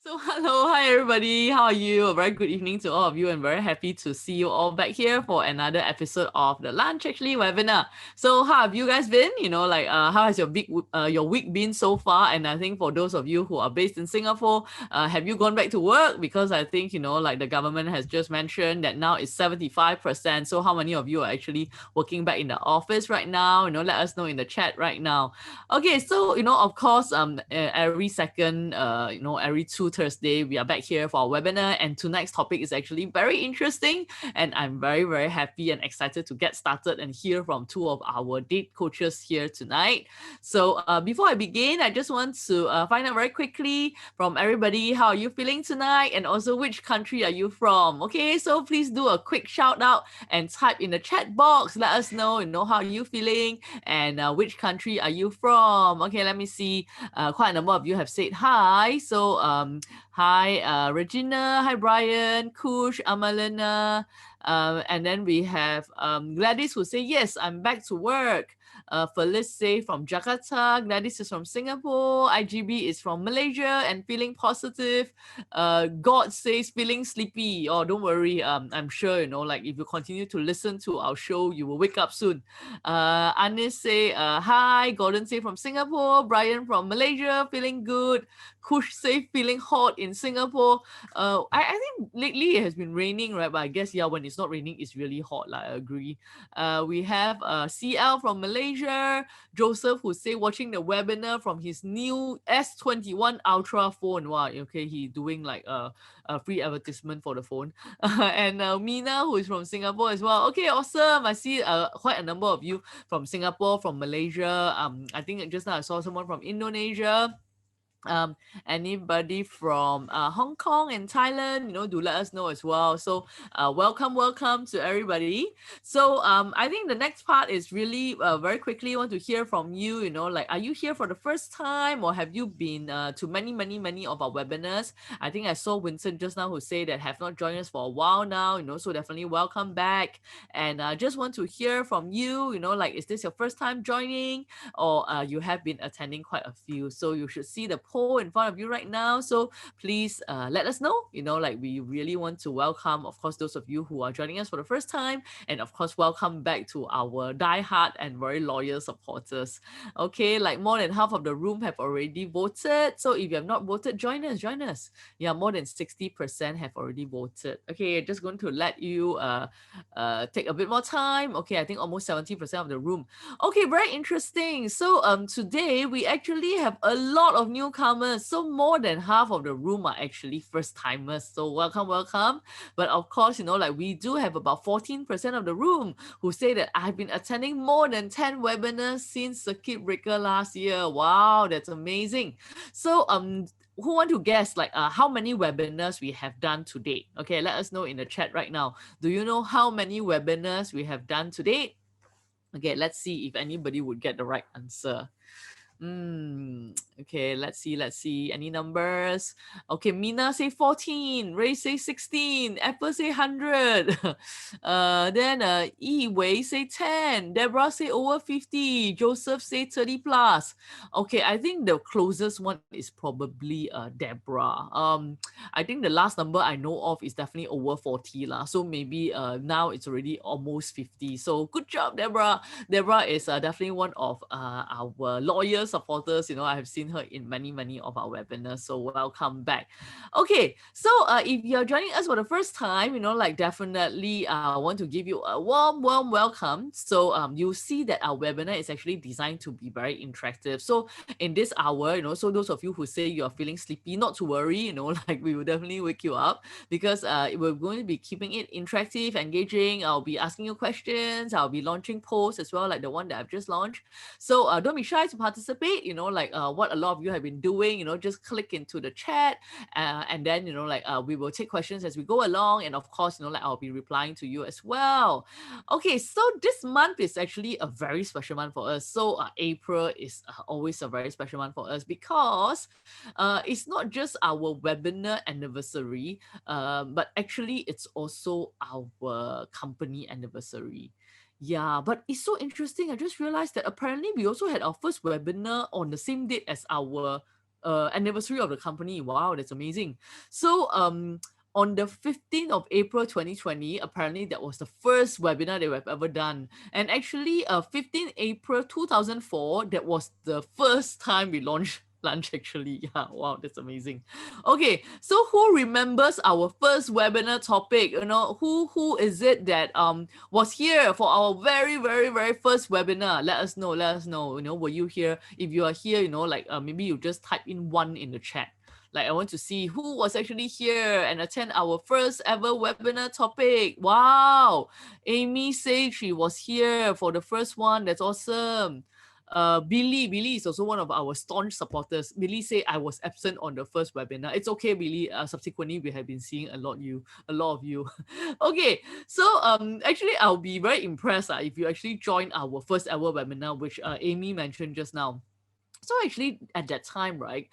So hello, hi everybody. How are you? A very good evening to all of you, and very happy to see you all back here for another episode of the Lunch Actually webinar. So how have you guys been? How has your week been so far? And I think for those of you who are based in Singapore, have you gone back to work? Because I think the government has just mentioned that now it's 75%. So how many of you are actually working back in the office right now? Let us know in the chat right now. Okay, so of course, every second, every two Thursday, we are back here for our webinar, and tonight's topic is actually very interesting, and I'm very, very happy and excited to get started and hear from two of our date coaches here tonight. So before I begin, I just want to find out very quickly from everybody, how are you feeling tonight, and also which country are you from? Okay, so please do a quick shout out and type in the chat box. Let us know, how you feeling and which country are you from. Okay, let me see. Quite a number of you have said hi. So hi Regina, hi Brian, Kush, Amalina, and then we have Gladys who say yes, I'm back to work. Felice say from Jakarta, Gladys is from Singapore, IGB is from Malaysia and feeling positive. God says feeling sleepy. Oh, don't worry. I'm sure if you continue to listen to our show, you will wake up soon. Anis say hi. Gordon say from Singapore. Brian from Malaysia, feeling good. Kush say feeling hot in Singapore. I think lately it has been raining, right? But I guess when it's not raining, it's really hot. I agree. We have CL from Malaysia. Joseph who say watching the webinar from his new S21 Ultra phone. Wow, okay, he doing like a free advertisement for the phone. And Mina who is from Singapore as well. Okay, awesome. I see quite a number of you from Singapore, from Malaysia. I think just now I saw someone from Indonesia. um Anybody from Hong Kong and Thailand, do let us know as well. So welcome to everybody. So I think the next part is really very quickly want to hear from you. Are you here for the first time, or have you been to many of our webinars? I think I saw Vincent just now who say that have not joined us for a while now, so definitely welcome back. And I just want to hear from you, is this your first time joining, or you have been attending quite a few? So you should see the poll in front of you right now. So please let us know. We really want to welcome, of course, those of you who are joining us for the first time, and of course, welcome back to our die-hard and very loyal supporters. Okay, like more than half of the room have already voted. So if you have not voted, join us. Yeah, more than 60% have already voted. Okay, just going to let you take a bit more time. Okay, I think almost 70% of the room. Okay, very interesting. So today we actually have a lot of newcomers. So more than half of the room are actually first timers. So welcome. But of course, we do have about 14% of the room who say that I've been attending more than 10 webinars since circuit breaker last year. Wow, that's amazing. So who want to guess how many webinars we have done to date? Okay, let us know in the chat right now. Do you know how many webinars we have done to date? Okay, let's see if anybody would get the right answer. Okay, let's see. Any numbers? Okay, Mina say 14, Ray say 16, Apple say 100. Then Yi Wei say 10, Deborah say over 50, Joseph say 30 plus. Okay, I think the closest one is probably Deborah. I think the last number I know of is definitely over 40 lah. So maybe now it's already almost 50. So good job, Deborah. Deborah is definitely one of our loyal supporters. I have seen her in many of our webinars. So welcome back. Okay, so if you're joining us for the first time, definitely I want to give you a warm welcome. So you'll see that our webinar is actually designed to be very interactive. So in this hour, so those of you who say you're feeling sleepy, not to worry, we will definitely wake you up, because we're going to be keeping it interactive, engaging. I'll be asking you questions. I'll be launching polls as well, like the one that I've just launched. So don't be shy to participate, what a lot of you have been doing, just click into the chat, and then, we will take questions as we go along. And of course, I'll be replying to you as well. Okay, so this month is actually a very special month for us. So April is always a very special month for us, because it's not just our webinar anniversary, but actually it's also our company anniversary. Yeah, but it's so interesting. I just realized that apparently we also had our first webinar on the same date as our anniversary of the company. Wow, that's amazing. So on the 15th of April 2020, apparently that was the first webinar that we've ever done. And actually, 15th April 2004, that was the first time we launched lunch actually. Yeah, wow, that's amazing. Okay, so who remembers our first webinar topic? Who is it that was here for our very first webinar? Let us know. Were you here? If you are here, like maybe you just type in one in the chat. Like I want to see who was actually here and attend our first ever webinar topic. Wow. Amy said she was here for the first one. That's awesome. Billy is also one of our staunch supporters. Billy said I was absent on the first webinar. It's okay, Billy. Subsequently, we have been seeing a lot of you. Okay, so actually, I'll be very impressed if you actually join our first ever webinar, which Amy mentioned just now. So actually at that time, right,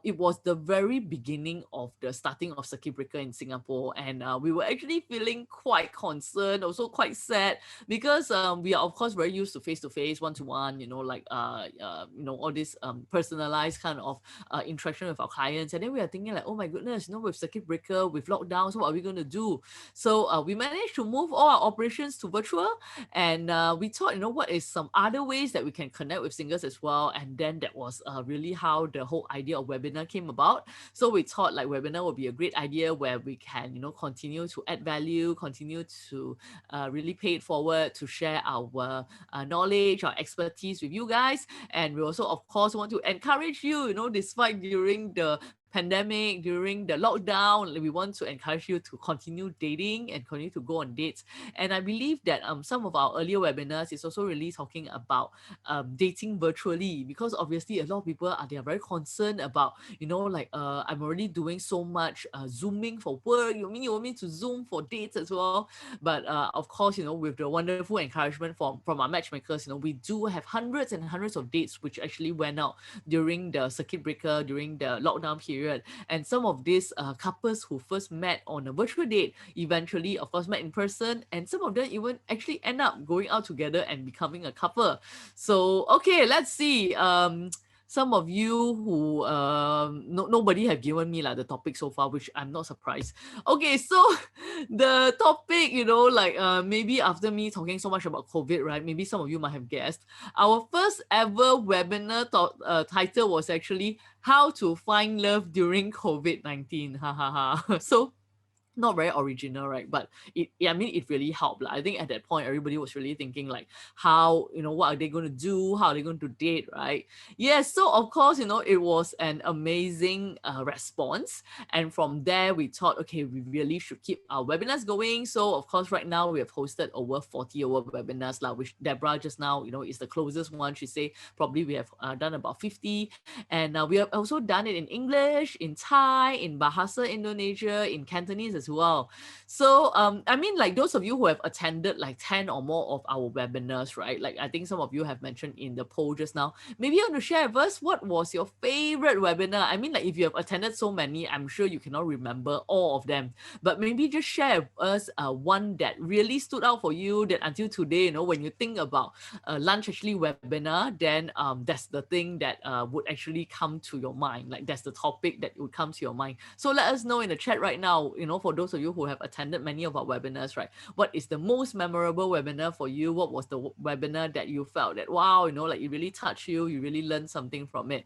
it was the very beginning of the starting of circuit breaker in Singapore, and we were actually feeling quite concerned, also quite sad, because we are of course very used to face, one-to-one, like all this personalized kind of interaction with our clients, and then we are thinking like, oh my goodness, with circuit breaker, with lockdowns, what are we going to do? So we managed to move all our operations to virtual, and we thought, what is some other ways that we can connect with singers as well, and then that was really how the whole idea of webinar came about. So we thought like webinar would be a great idea where we can, continue to add value, continue to really pay it forward, to share our knowledge, our expertise with you guys. And we also, of course, want to encourage you, despite during the pandemic, during the lockdown, we want to encourage you to continue dating and continue to go on dates. And I believe that some of our earlier webinars is also really talking about dating virtually, because obviously a lot of people they are very concerned about, like I'm already doing so much zooming for work. You want me to zoom for dates as well? But of course, with the wonderful encouragement from our matchmakers, we do have hundreds and hundreds of dates which actually went out during the circuit breaker, during the lockdown period. And some of these couples who first met on a virtual date eventually, of course, met in person, and some of them even actually end up going out together and becoming a couple. So, okay, let's see. Some of you who nobody have given me like the topic so far, which I'm not surprised. Okay, so the topic, like maybe after me talking so much about COVID, right? Maybe some of you might have guessed. Our first ever webinar title was actually How to Find Love During COVID-19. Ha ha ha. So not very original, right? But it really helped. I think at that point, everybody was really thinking like, how, what are they going to do? How are they going to date, right? Yes. So of course, it was an amazing response. And from there, we thought, okay, we really should keep our webinars going. So of course, right now we have hosted over 40 over webinars, which Deborah just now, is the closest one. She say probably we have done about 50. And we have also done it in English, in Thai, in Bahasa Indonesia, in Cantonese as well. So like those of you who have attended like 10 or more of our webinars, right? Like I think some of you have mentioned in the poll just now, maybe you want to share with us what was your favorite webinar. Like if you have attended so many, I'm sure you cannot remember all of them, but maybe just share with us one that really stood out for you, that until today, when you think about lunch actually webinar, then that's the thing that would actually come to your mind. Like that's the topic that would come to your mind. So let us know in the chat right now, for those of you who have attended many of our webinars, right? What is the most memorable webinar for you? What was the webinar that you felt that, wow, like it really touched you, you really learned something from it?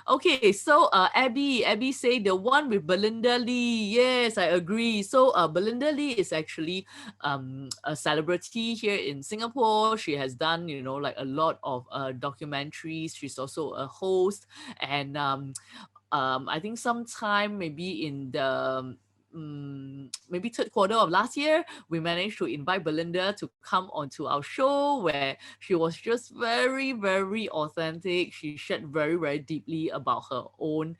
Okay, so Abby say the one with Belinda Lee. Yes, I agree. So Belinda Lee is actually a celebrity here in Singapore. She has done, like a lot of documentaries. She's also a host, and I think sometime maybe in the maybe third quarter of last year, we managed to invite Belinda to come onto our show, where she was just very, very authentic. She shared very, very deeply about her own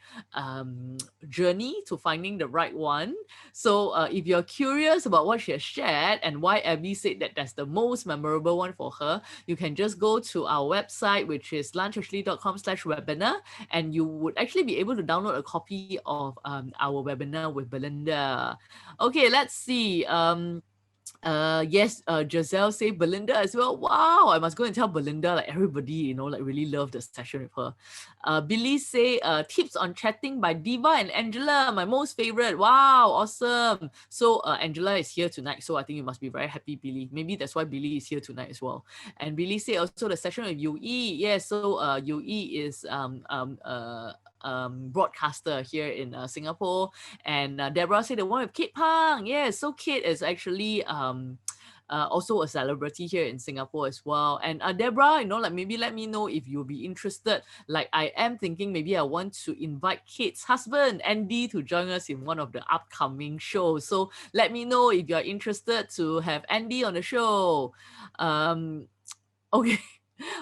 journey to finding the right one. So if you're curious about what she has shared and why Abby said that that's the most memorable one for her, you can just go to our website, which is lunchactually.com/webinar, and you would actually be able to download a copy of our webinar with Belinda. Okay, let's see. Yes, Giselle say Belinda as well. Wow, I must go and tell Belinda, like everybody, like really love the session with her. Billy say tips on chatting by Diva and Angela, my most favorite. Wow, awesome. So Angela is here tonight, so I think you must be very happy, Billy. Maybe that's why Billy is here tonight as well. And Billy say also the session with UE. Yes, so UE is broadcaster here in Singapore. And Deborah said the one with Kate Pang. Yes, so Kate is actually also a celebrity here in Singapore as well. And Deborah, like maybe let me know if you'll be interested. Like I am thinking maybe I want to invite Kate's husband, Andy, to join us in one of the upcoming shows. So let me know if you're interested to have Andy on the show. Okay.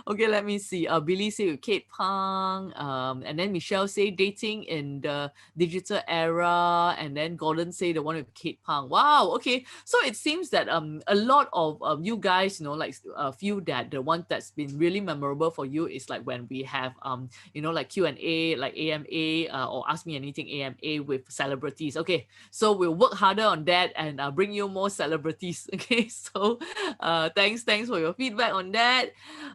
Okay, let me see. Billy say with Kate Pang, and then Michelle say dating in the digital era, and then Gordon say the one with Kate Pang. Wow. Okay, so it seems that a lot of you guys, like feel that the one that's been really memorable for you is like when we have like Q&A, like AMA, or Ask Me Anything AMA with celebrities. Okay, so we'll work harder on that and bring you more celebrities. Okay, so thanks for your feedback on that.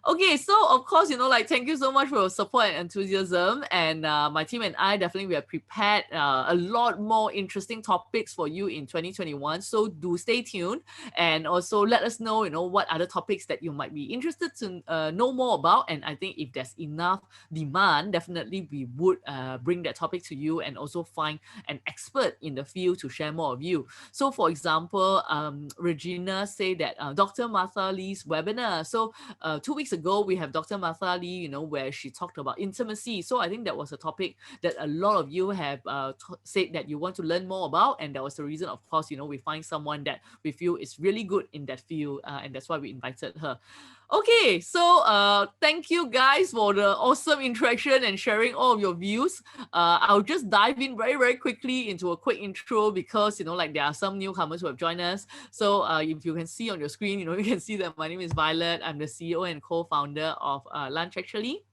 Okay, so of course, like thank you so much for your support and enthusiasm. And my team and I definitely we have prepared a lot more interesting topics for you in 2021. So do stay tuned and also let us know, what other topics that you might be interested to know more about. And I think if there's enough demand, definitely we would bring that topic to you and also find an expert in the field to share more of you. So for example, Regina said that Dr. Martha Lee's webinar. So 2 weeks ago, we have Dr. Martha Lee, where she talked about intimacy. So I think that was a topic that a lot of you have said that you want to learn more about. And that was the reason, of course, we find someone that we feel is really good in that field. And that's why we invited her. Okay, so thank you guys for the awesome interaction and sharing all of your views. I'll just dive in very, very quickly into a quick intro because, like there are some newcomers who have joined us. So if you can see on your screen, you can see that my name is Violet. I'm the CEO and co-founder of Lunch Actually.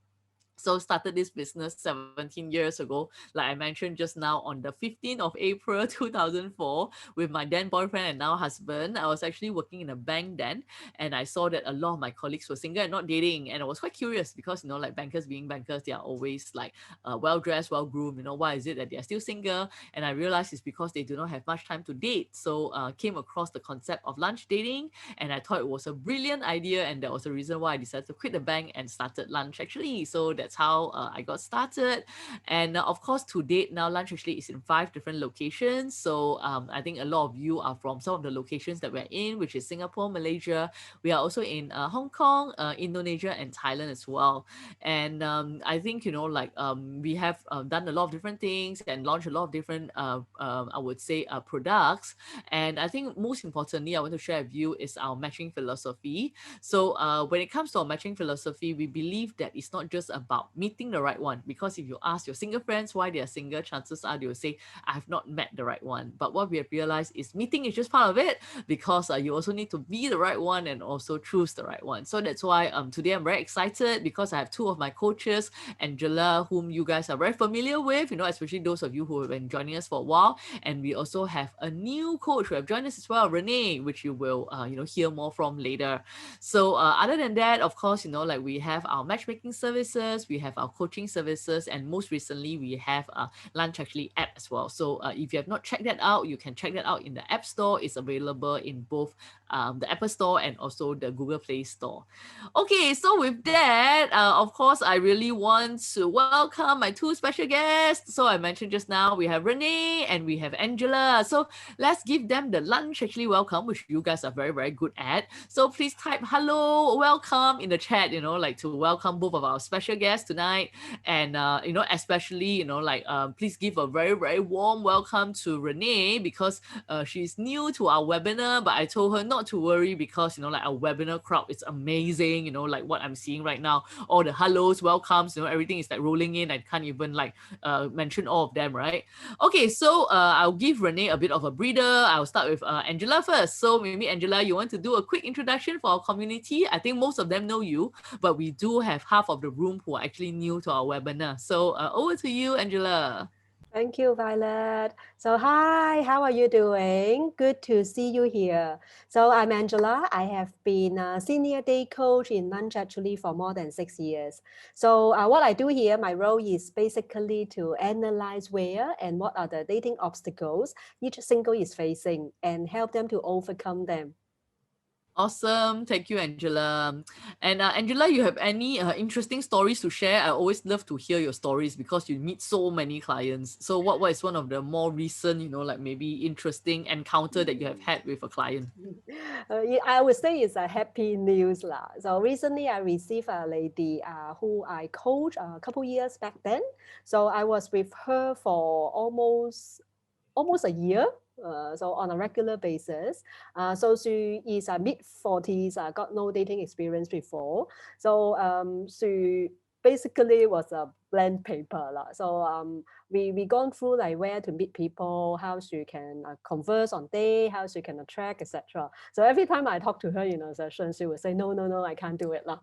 So started this business 17 years ago, like I mentioned just now, on the 15th of April 2004 with my then boyfriend and now husband. I was actually working in a bank then, and I saw that a lot of my colleagues were single and not dating, and I was quite curious because like bankers being bankers, they are always like well dressed, well groomed. Why is it that they are still single? And I realized it's because they do not have much time to date. So came across the concept of lunch dating, and I thought it was a brilliant idea, and that was the reason why I decided to quit the bank and started Lunch Actually. So that's how I got started. And of course, to date now, Lunch Actually is in 5 different locations. So I think a lot of you are from some of the locations that we're in, which is Singapore, Malaysia. We are also in Hong Kong, Indonesia, and Thailand as well. And I think, we have done a lot of different things and launched a lot of different, I would say, products. And I think most importantly, I want to share with you is our matching philosophy. So when it comes to our matching philosophy, we believe that it's not just about meeting the right one. Because if you ask your single friends why they are single, chances are they will say, I have not met the right one. But what we have realized is meeting is just part of it, because you also need to be the right one and also choose the right one. So that's why today I'm very excited because I have 2 of my coaches, Angela, whom you guys are very familiar with, especially those of you who have been joining us for a while. And we also have a new coach who have joined us as well, Renee, which you will hear more from later. So other than that, of course, like we have our matchmaking services, we have our coaching services, and most recently we have a Lunch Actually app as well. So if you have not checked that out, you can check that out in the App Store. It's available in both the Apple Store and also the Google Play Store. Okay, so with that, of course, I really want to welcome my 2 special guests. So I mentioned just now, we have Renee and we have Angela. So let's give them the Lunch Actually welcome, which you guys are very, very good at. So please type hello, welcome in the chat, like to welcome both of our special guests tonight. And, especially, please give a very, very warm welcome to Renee because she's new to our webinar, but I told her not to worry because, our webinar crowd is amazing, like what I'm seeing right now, all the hellos, welcomes, everything is like rolling in. I can't even mention all of them, right? Okay, so I'll give Renee a bit of a breather. I'll start with Angela first. So maybe Angela, you want to do a quick introduction for our community? I think most of them know you, but we do have half of the room who are actually new to our webinar. So over to you, Angela. Thank you, Violet. So, hi, how are you doing? Good to see you here. So, I'm Angela. I have been a senior day coach in lunch actually for more than 6 years. So, what I do here, my role is basically to analyze where and what are the dating obstacles each single is facing and help them to overcome them. Awesome. Thank you, Angela. And Angela, you have any interesting stories to share? I always love to hear your stories because you meet so many clients. So what is one of the more recent, like maybe interesting encounter that you have had with a client? Yeah, I would say it's a happy news lah. So recently I received a lady who I coached a couple years back then. So I was with her for almost a year. So on a regular basis. So she is a mid 40s, got no dating experience before. So she basically was a blank paper. Lah. So we gone through like where to meet people, how she can converse on day, how she can attract, etc. So every time I talk to her in a session, she would say, no, no, no, I can't do it. Lah.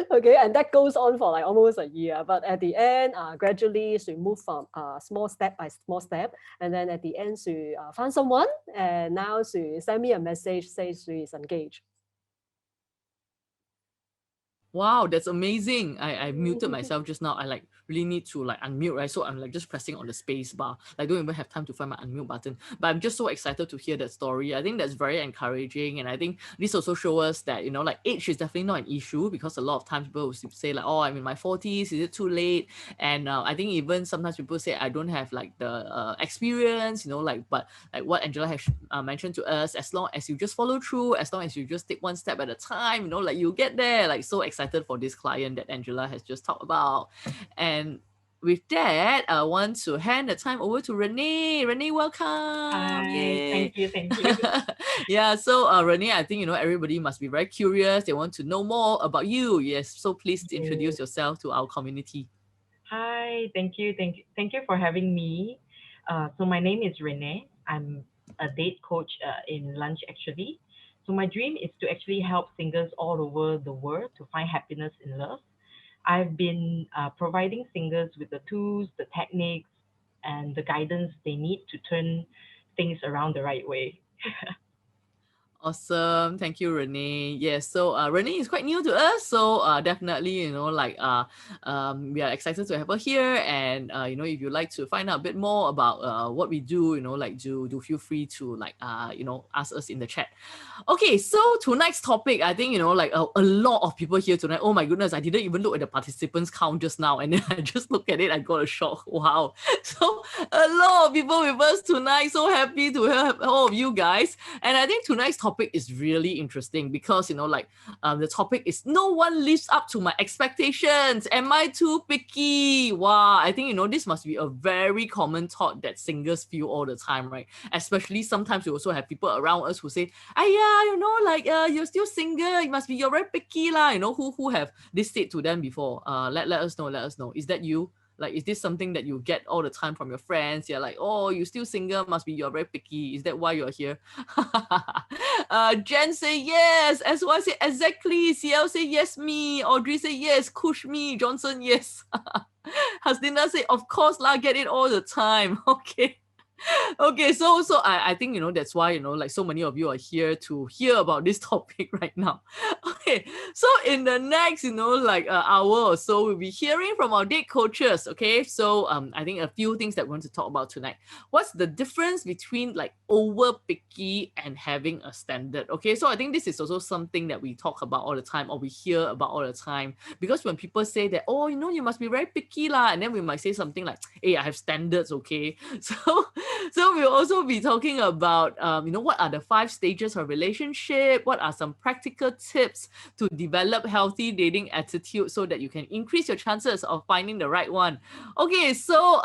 Okay, and that goes on for like almost a year. But at the end, gradually she moved from small step by small step. And then at the end, she found someone, and now she sent me a message, says she is engaged. Wow, that's amazing. I muted myself just now. I like really need to like unmute, right? So I'm like just pressing on the space bar. I don't even have time to find my unmute button. But I'm just so excited to hear that story. I think that's very encouraging. And I think this also shows us that, like age is definitely not an issue, because a lot of times people will say like, oh, I'm in my 40s, is it too late? And I think even sometimes people say I don't have like the experience, but like what Angela has mentioned to us, as long as you just follow through, as long as you just take one step at a time, like you get there. Like so excited for this client that Angela has just talked about. And with that, I want to hand the time over to Renee. Renee, welcome. Hi, Yay. thank you, thank you. Yeah, so Renee, I think everybody must be very curious. They want to know more about you. Yes, so please introduce Yes. yourself to our community. Hi, thank you for having me. So my name is Renee. I'm a date coach in lunch actually. So my dream is to actually help singles all over the world to find happiness in love. I've been providing singles with the tools, the techniques, and the guidance they need to turn things around the right way. Awesome. Thank you, Renee. Yes, so Renee is quite new to us. So definitely, we are excited to have her here. And if you'd like to find out a bit more about what we do, like do feel free to ask us in the chat. Okay, so tonight's topic, I think, like a lot of people here tonight. Oh my goodness, I didn't even look at the participants count just now. And then I just looked at it, I got a shock. Wow. So a lot of people with us tonight. So happy to have all of you guys. And I think tonight's topic is really interesting because, the topic is no one lives up to my expectations. Am I too picky? Wow. I think, this must be a very common thought that singles feel all the time, right? Especially sometimes we also have people around us who say, you're still single. It must be you're very picky lah. Who have this said to them before? Let us know. Let us know. Is that you? Like, is this something that you get all the time from your friends? You're like, oh, you still single, must be you're very picky. Is that why you're here? Jen say yes. SY say exactly. CL say yes, me. Audrey say yes. Kush me. Johnson, yes. Hasdina say, of course lah, get it all the time. Okay. Okay, so I think that's why like so many of you are here to hear about this topic right now. Okay, so in the next hour or so, we'll be hearing from our date coaches. Okay, so I think a few things that we want to talk about tonight. What's the difference between like over picky and having a standard? Okay, so I think this is also something that we talk about all the time, or we hear about all the time, because when people say that, oh, you must be very picky lah, and then we might say something like, hey, I have standards. Okay, so we'll also be talking about what are the 5 stages of relationship, what are some practical tips to develop healthy dating attitude so that you can increase your chances of finding the right one. Okay, so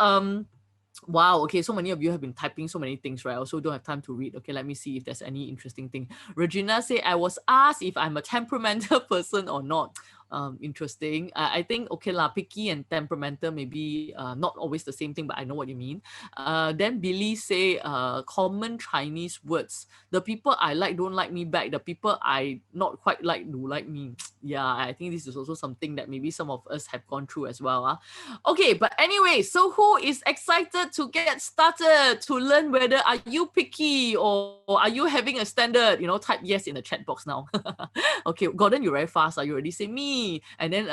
wow, okay, so many of you have been typing so many things, right? I also don't have time to read. Okay, let me see if there's any interesting thing. Regina say, I was asked if I'm a temperamental person or not. interesting. I think okay lah, picky and temperamental maybe not always the same thing, but I know what you mean. Then Billy say common Chinese words. The people I like don't like me back. The people I not quite like do like me. Yeah, I think this is also something that maybe some of us have gone through as well. Okay, but anyway, so who is excited to get started to learn whether are you picky or are you having a standard? Type yes in the chat box now. Okay, Gordon, you're very fast. You already say me, and then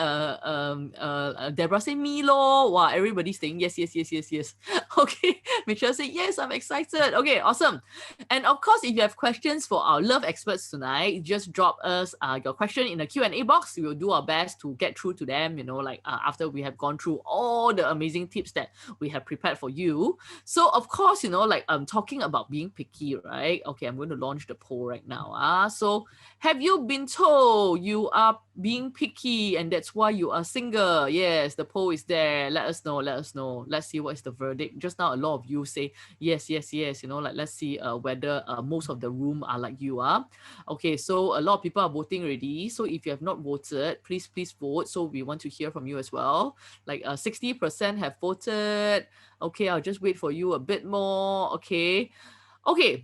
Deborah say me lor. Wow, everybody's saying yes, yes, yes, yes, yes. Okay, Michelle say yes, I'm excited. Okay, awesome. And of course, if you have questions for our love experts tonight, just drop us your question in the Q&A box. We will do our best to get through to them, after we have gone through all the amazing tips that we have prepared for you. So of course, I'm talking about being picky, right? Okay, I'm going to launch the poll right now. So have you been told you are being picky and that's why you are single? Yes, the poll is there. Let us know. Let's see what is the verdict. Just now, a lot of you say yes, yes, yes. Let's see whether most of the room are like you are. Okay, so a lot of people are voting already. So if you have not voted, please vote. So we want to hear from you as well. 60% have voted. Okay, I'll just wait for you a bit more. Okay,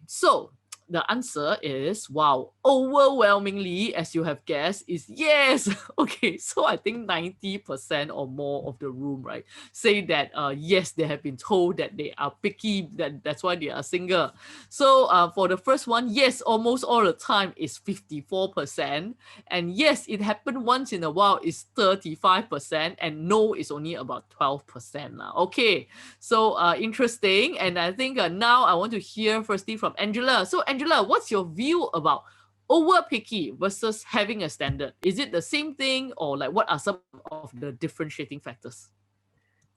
so the answer is, wow, overwhelmingly, as you have guessed, is yes. Okay, so I think 90% or more of the room, right, say that yes, they have been told that they are picky, that's why they are single. So for the first one, yes, almost all the time is 54%, and yes, it happened once in a while is 35%, and no is only about 12%. Okay, so interesting. And I think now I want to hear firstly from Angela. So Angela, what's your view about over picky versus having a standard? Is it the same thing, or what are some of the differentiating factors?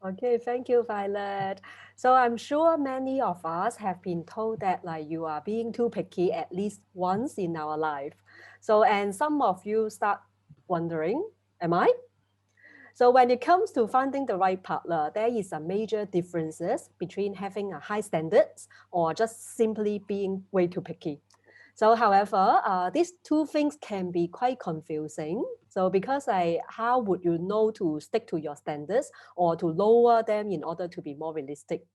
Okay, thank you, Violet. So I'm sure many of us have been told that you are being too picky at least once in our life. So, and some of you start wondering, am I? So when it comes to finding the right partner, there is a major differences between having a high standards or just simply being way too picky. So, however, these two things can be quite confusing. So, because how would you know to stick to your standards or to lower them in order to be more realistic?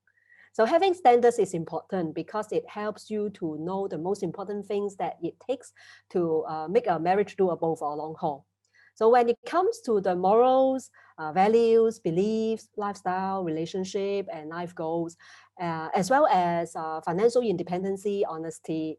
So, having standards is important because it helps you to know the most important things that it takes to make a marriage doable for a long haul. So, when it comes to the morals, values, beliefs, lifestyle, relationship, and life goals, as well as financial independency, honesty,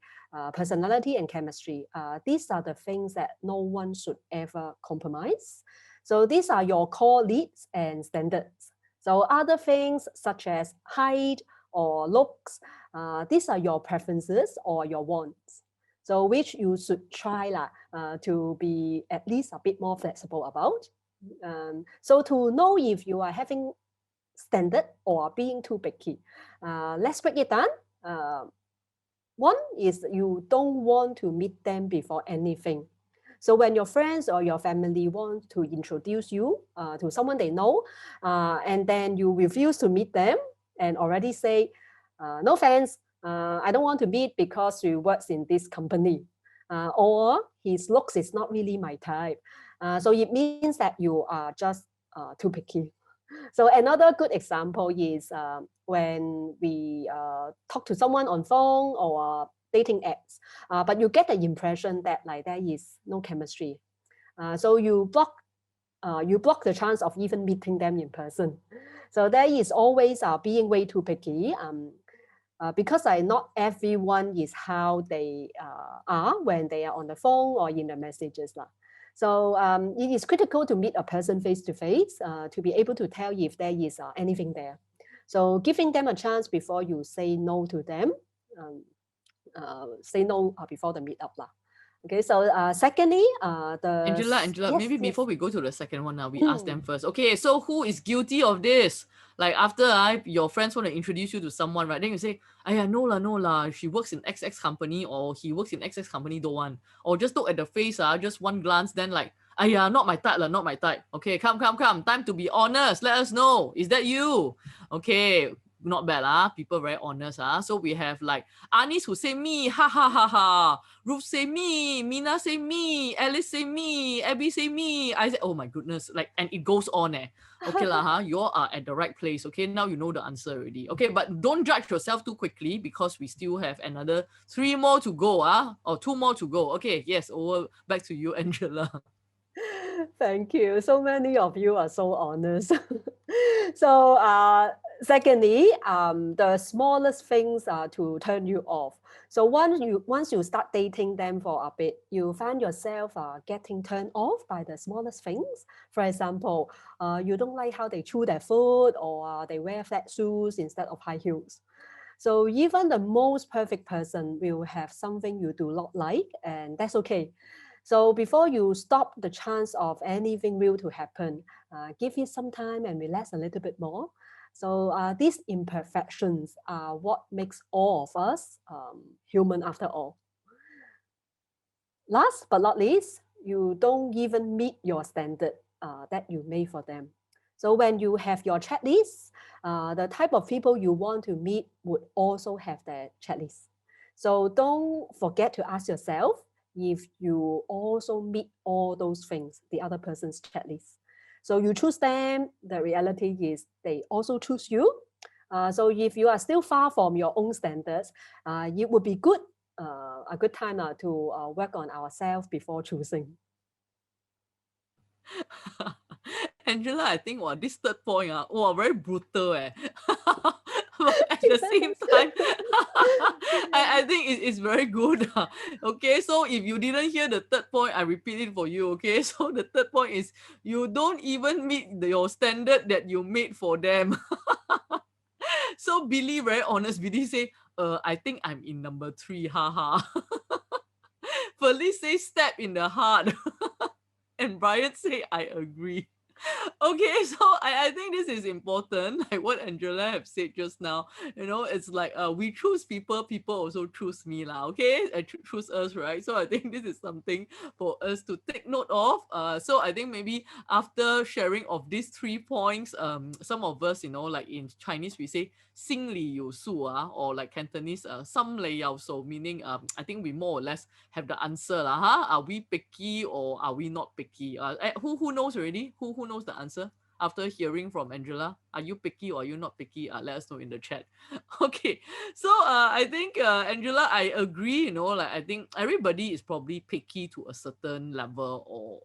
personality, and chemistry. These are the things that no one should ever compromise. So these are your core needs and standards. So other things such as height or looks, these are your preferences or your wants. So which you should try to be at least a bit more flexible about. So to know if you are having standard or being too picky, let's break it down. One is you don't want to meet them before anything. So when your friends or your family want to introduce you to someone they know, and then you refuse to meet them and already say, no thanks, I don't want to meet because he works in this company, or his looks is not really my type. So it means that you are just too picky. So another good example is when we talk to someone on phone or dating apps, but you get the impression that there is no chemistry. So you block the chance of even meeting them in person. So there is always being way too picky. Because not everyone is how they are when they are on the phone or in the messages. So it is critical to meet a person face to face to be able to tell if there is anything there. So giving them a chance before you say no to them, say no before the meetup. Okay, so secondly, Angela, yes, maybe yes. before we go to the second one now, we ask them first. Okay, so who is guilty of this? After your friends want to introduce you to someone, right? Then you say, no lah, she works in XX company or he works in XX company, don't want. Or just look at the face, just one glance, then not my type, not my type. Okay, come. Time to be honest. Let us know. Is that you? Okay. not bad people very honest So we have like Anis who say me, ha ha ha ha. Ruth say me, Mina say me, Alice say me, Abby say me. I say, oh my goodness, like, and it goes on Okay lah you all are at the right place. Okay, now you know the answer already. Okay, but don't judge yourself too quickly because we still have another 3 more to go or 2 more to go. Okay, yes, over back to you, Angela. Thank you. So many of you are so honest. So, secondly, the smallest things are to turn you off. So once you start dating them for a bit, you find yourself getting turned off by the smallest things. For example, you don't like how they chew their food, or they wear flat shoes instead of high heels. So even the most perfect person will have something you do not like, and that's okay. So before you stop the chance of anything real to happen, give it some time and relax a little bit more. So these imperfections are what makes all of us human after all. Last but not least, you don't even meet your standard that you made for them. So when you have your checklist, the type of people you want to meet would also have their checklist. So don't forget to ask yourself if you also meet all those things, the other person's checklist. So you choose them, the reality is they also choose you. So if you are still far from your own standards, it would be a good time to work on ourselves before choosing. Angela, I think this third point very brutal but at the same time, I think it's very good. Okay, so if you didn't hear the third point, I repeat it for you. Okay, so the third point is you don't even meet your standard that you made for them. So Billy, very honest, Billy say, I think I'm in number 3, haha. Felice say step in the heart. And Brian say I agree. Okay, so I think this is important, like what Angela have said just now. It's like we choose people, people also choose me lah. Okay, choose us, right? So I think this is something for us to take note of. So I think maybe after sharing of these 3 points, some of us, like in Chinese we say 心里有数 or like Cantonese 心里有数, meaning I think we more or less have the answer lah. Are we picky or are we not picky? Who knows already? Who knows the answer? After hearing from Angela, are you picky or are you not picky? Let us know in the chat. Okay, so I think Angela, I agree. Like I think everybody is probably picky to a certain level or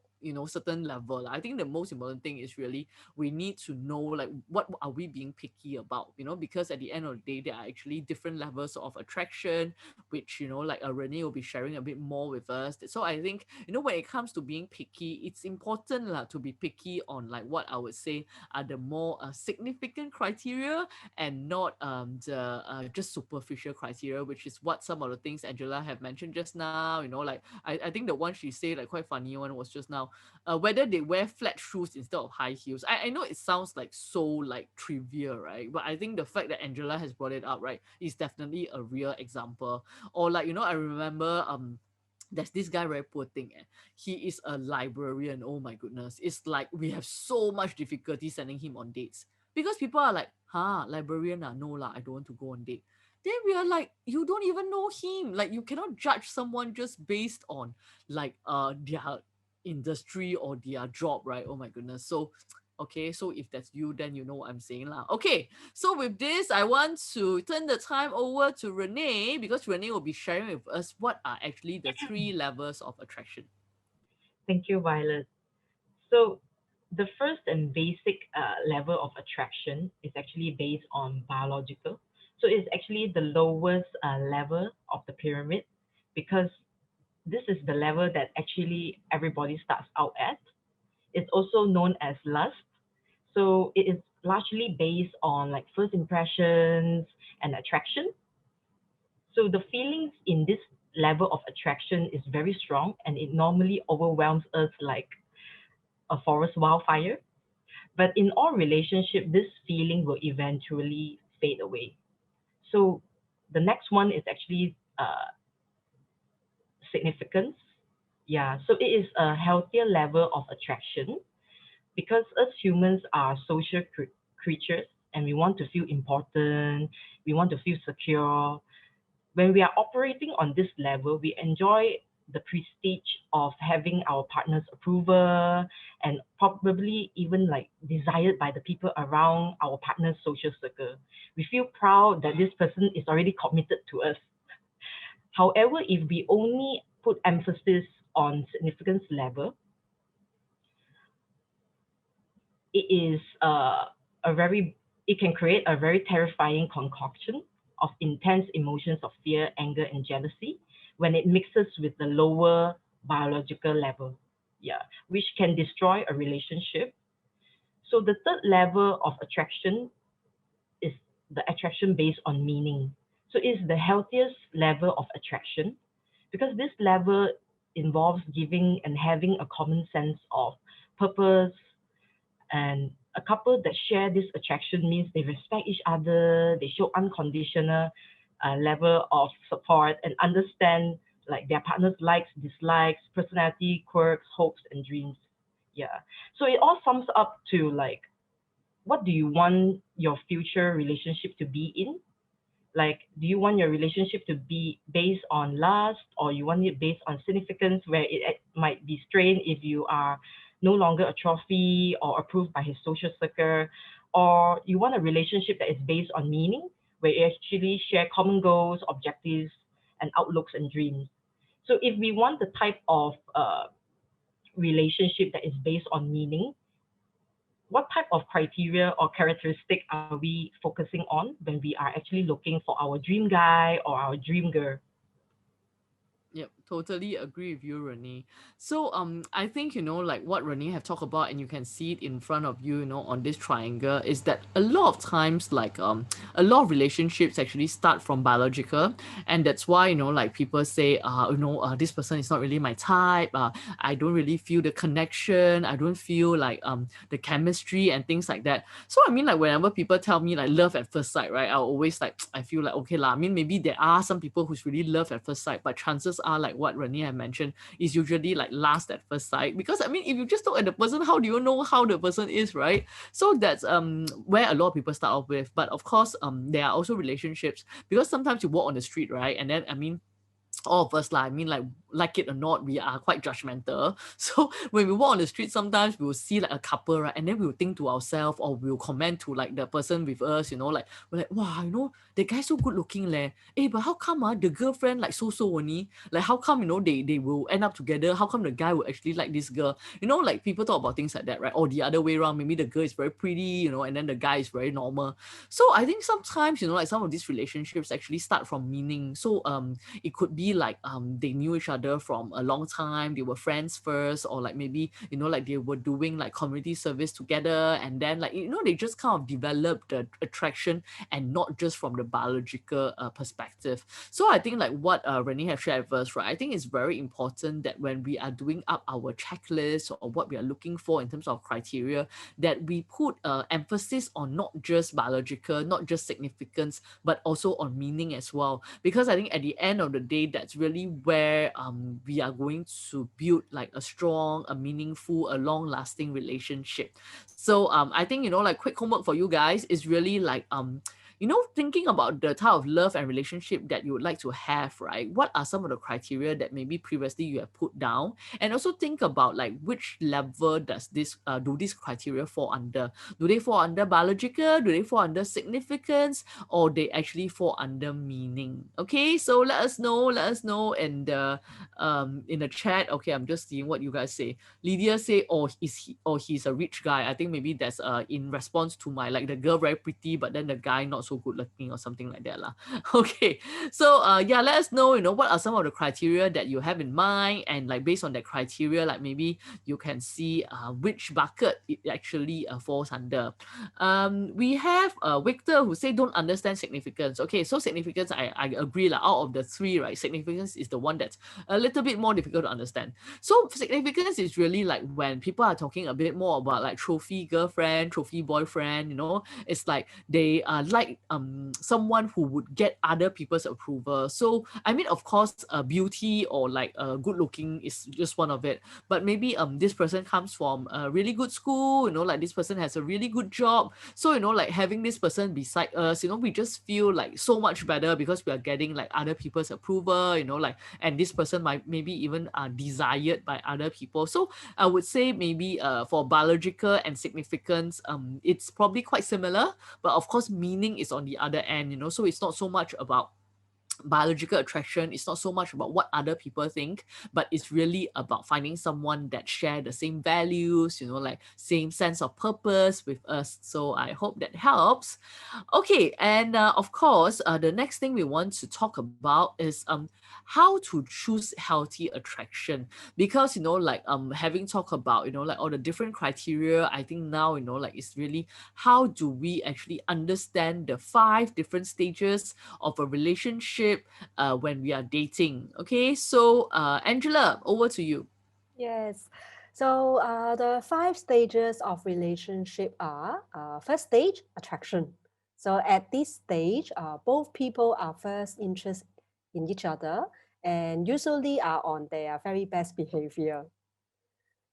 certain level. I think the most important thing is really we need to know like what are we being picky about, because at the end of the day there are actually different levels of attraction, which like Renee will be sharing a bit more with us. So I think when it comes to being picky, it's important to be picky on like what I would say are the more significant criteria and not the just superficial criteria, which is what some of the things Angela have mentioned just now. Like I think the one she said like quite funny one was just now, whether they wear flat shoes instead of high heels. I know it sounds like so like trivial, right? But I think the fact that Angela has brought it up, right, is definitely a real example. Or like I remember there's this guy, very poor thing. He is a librarian. Oh my goodness. It's like we have so much difficulty sending him on dates because people are like, librarian no lah, I don't want to go on date. Then we are like, you don't even know him. Like you cannot judge someone just based on like their industry or their job, right? Oh my goodness. So okay, so if that's you, then you know what I'm saying lah. Okay, so with this, I want to turn the time over to Renee because Renee will be sharing with us what are actually the 3 levels of attraction. Thank you, Violet. So, the first and basic level of attraction is actually based on biological. So, it's actually the lowest level of the pyramid because this is the level that actually everybody starts out at. It's also known as lust. So, it is largely based on like first impressions and attraction. So, the feelings in this level of attraction is very strong and it normally overwhelms us like a forest wildfire. But in all relationship, this feeling will eventually fade away. So the next one is actually significance. Yeah, so it is a healthier level of attraction because us humans are social creatures. and we want to feel important, we want to feel secure. When we are operating on this level, we enjoy the prestige of having our partner's approval and probably even like desired by the people around our partner's social circle. We feel proud that this person is already committed to us. However, if we only put emphasis on significance level, it is a very it can create a very terrifying concoction of intense emotions of fear, anger, and jealousy when it mixes with the lower biological level. Yeah, which can destroy a relationship. So the third level of attraction is the attraction based on meaning. So it's the healthiest level of attraction because this level involves giving and having a common sense of purpose, and a couple that share this attraction means they respect each other, they show unconditional level of support and understand like their partner's likes, dislikes, personality, quirks, hopes, and dreams. Yeah. So it all sums up to like, what do you want your future relationship to be in? Like, do you want your relationship to be based on lust, or you want it based on significance where it might be strained if you are no longer a trophy or approved by his social circle, or you want a relationship that is based on meaning where you actually share common goals, objectives, and outlooks and dreams. So if we want the type of relationship that is based on meaning, what type of criteria or characteristic are we focusing on when we are actually looking for our dream guy or our dream girl? Yep, totally agree with you, Renee. So I think like what Renee have talked about, and you can see it in front of you, on this triangle, is that a lot of times like a lot of relationships actually start from biological, and that's why like people say this person is not really my type. I don't really feel the connection. I don't feel like the chemistry and things like that. So I mean, like whenever people tell me like love at first sight, right? I always like I feel like okay lah. I mean, maybe there are some people who's really love at first sight, but chances are like what Renee had mentioned is usually like last at first sight. Because I mean, if you just look at the person, how do you know how the person is, right? So that's where a lot of people start off with. But of course, there are also relationships because sometimes you walk on the street, right? And then I mean, all of us I mean like it or not, we are quite judgmental. So when we walk on the street, sometimes we will see like a couple, right? And then we will think to ourselves, or we'll comment to like the person with us, like we're like, wow, the guy so good looking leh. But how come the girlfriend like so only? Like how come they will end up together? How come the guy will actually like this girl? Like people talk about things like that, right? Or the other way around, maybe the girl is very pretty, and then the guy is very normal. So I think sometimes, like some of these relationships actually start from meaning. So it could be like they knew each other from a long time, they were friends first, or like maybe like they were doing like community service together, and then like they just kind of developed the attraction, and not just from the biological perspective. So I think like what Renee have shared with us, right? I think it's very important that when we are doing up our checklist or what we are looking for in terms of criteria, that we put emphasis on not just biological, not just significance, but also on meaning as well. Because I think at the end of the day, that's really where we are going to build like a strong, a meaningful, a long-lasting relationship. So I think like quick homework for you guys is really like thinking about the type of love and relationship that you would like to have, right? What are some of the criteria that maybe previously you have put down? And also think about like which level does this do these criteria fall under? Do they fall under biological? Do they fall under significance? Or they actually fall under meaning? Okay, so let us know in the chat. Okay, I'm just seeing what you guys say. Lydia say, oh, he's a rich guy. I think maybe that's in response to my like the girl very pretty, but then the guy not so good looking or something like that lah. Okay, so yeah, let us know what are some of the criteria that you have in mind, and like based on that criteria, like maybe you can see which bucket it actually falls under. We have Victor who say don't understand significance. Okay, so significance, I agree lah. Out of the three, right, significance is the one that's a little bit more difficult to understand. So significance is really like when people are talking a bit more about like trophy girlfriend, trophy boyfriend. It's like they like like someone who would get other people's approval. So I mean, of course, beauty or like good looking is just one of it, but maybe this person comes from a really good school, like this person has a really good job. So like having this person beside us, we just feel like so much better because we are getting like other people's approval, like, and this person might maybe even desired by other people. So I would say maybe for biological and significance, it's probably quite similar, but of course meaning is on the other end, so it's not so much about biological attraction. It's not so much about what other people think, but it's really about finding someone that share the same values, like same sense of purpose with us. So I hope that helps. Okay, and of course, the next thing we want to talk about is how to choose healthy attraction, because like having talked about like all the different criteria, I think now like it's really how do we actually understand the 5 different stages of a relationship when we are dating. Okay, so Angela, over to you. Yes. So the 5 stages of relationship are first stage, attraction. So at this stage, both people are first interested in each other and usually are on their very best behavior.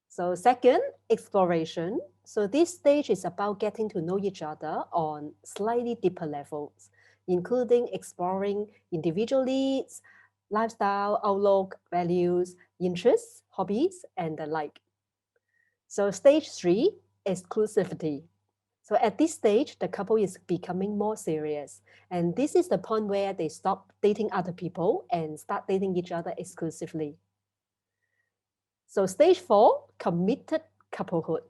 So second, exploration. So this stage is about getting to know each other on slightly deeper levels, including exploring individual needs, lifestyle, outlook, values, interests, hobbies, and the like. So stage three, exclusivity. So at this stage, the couple is becoming more serious. And this is the point where they stop dating other people and start dating each other exclusively. So stage four, committed couplehood.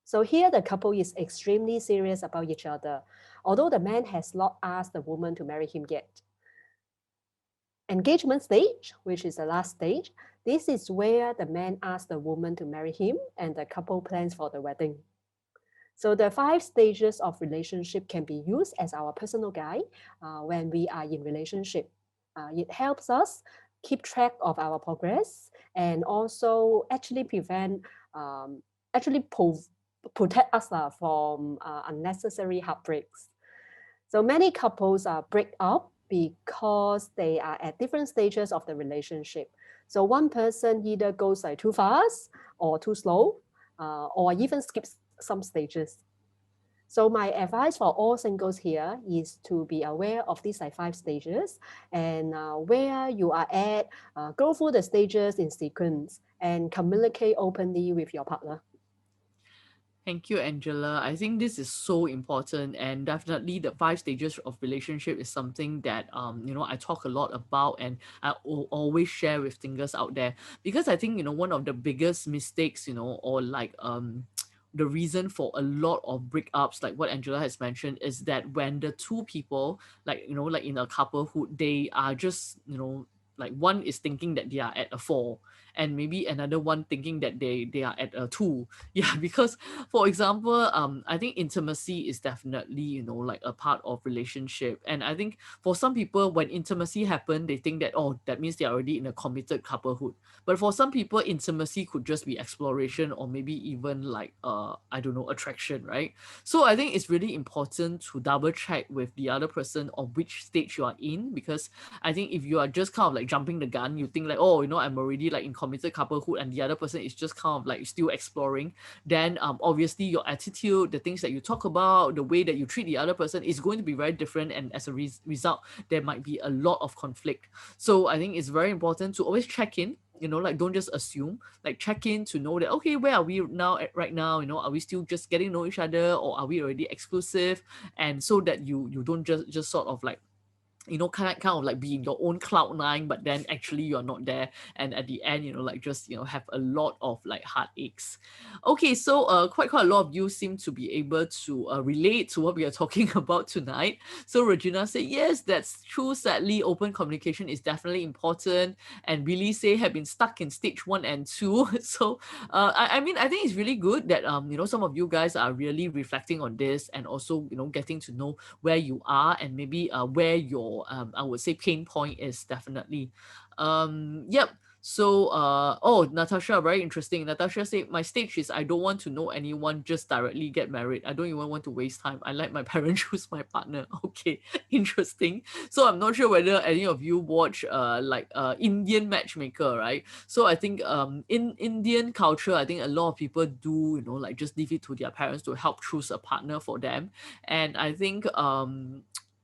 So here the couple is extremely serious about each other, although the man has not asked the woman to marry him yet. Engagement stage, which is the last stage, this is where the man asks the woman to marry him and the couple plans for the wedding. So the 5 stages of relationship can be used as our personal guide when we are in relationship. It helps us keep track of our progress and also actually actually protect us from unnecessary heartbreaks. So many couples break up because they are at different stages of the relationship. So one person either goes like too fast or too slow, or even skips some stages. So my advice for all singles here is to be aware of these like 5 stages and where you are at, go through the stages in sequence and communicate openly with your partner. Thank you, Angela. I think this is so important, and definitely the 5 stages of relationship is something that I talk a lot about, and I always share with singles out there, because I think one of the biggest mistakes, or like the reason for a lot of breakups, like what Angela has mentioned, is that when the two people, like like in a couplehood, they are just like one is thinking that they are at a 4, and maybe another one thinking that they are at a 2. Yeah, because for example, I think intimacy is definitely like a part of relationship, and I think for some people when intimacy happen, they think that, oh, that means they're already in a committed couplehood. But for some people, intimacy could just be exploration, or maybe even like I don't know, attraction, right? So I think it's really important to double check with the other person on which stage you are in, because I think if you are just kind of like jumping the gun, you think like, oh, I'm already like in committed couplehood, and the other person is just kind of like still exploring, then obviously your attitude, the things that you talk about, the way that you treat the other person is going to be very different, and as a result, there might be a lot of conflict. So I think it's very important to always check in, like don't just assume, like check in to know that, okay, where are we now right now, are we still just getting to know each other, or are we already exclusive? And so that you don't just sort of like kind of like be in your own cloud nine, but then actually you're not there, and at the end, like just have a lot of like heartaches. Okay, so quite a lot of you seem to be able to relate to what we are talking about tonight. So Regina said, yes, that's true. Sadly, open communication is definitely important, and Billy say have been stuck in stage 1 and 2. So I mean, I think it's really good that some of you guys are really reflecting on this, and also getting to know where you are, and maybe where your I would say pain point is definitely. Yep. So, oh, Natasha, very interesting. Natasha said, my stage is I don't want to know anyone, just directly get married. I don't even want to waste time. I let my parents choose my partner. Okay, interesting. So I'm not sure whether any of you watch Indian Matchmaker, right? So I think in Indian culture, I think a lot of people do, like just leave it to their parents to help choose a partner for them. And I think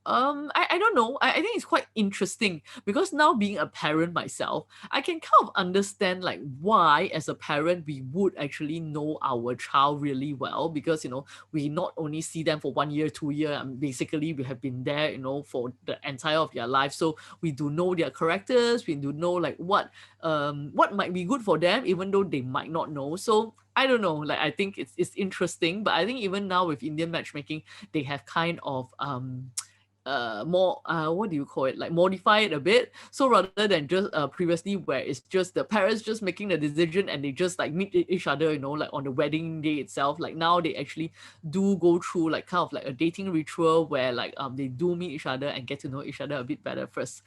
I don't know. I think it's quite interesting because now being a parent myself, I can kind of understand like why as a parent we would actually know our child really well, because we not only see them for 1 year, 2 year, and basically we have been there for the entire of their life. So we do know their characters, we do know like what might be good for them, even though they might not know. So I don't know, like I think it's interesting. But I think even now with Indian matchmaking, they have kind of more what do you call it, like modify it a bit, so rather than just previously where it's just the parents just making the decision and they just like meet each other, like on the wedding day itself. Like now they actually do go through like kind of like a dating ritual where like they do meet each other and get to know each other a bit better first.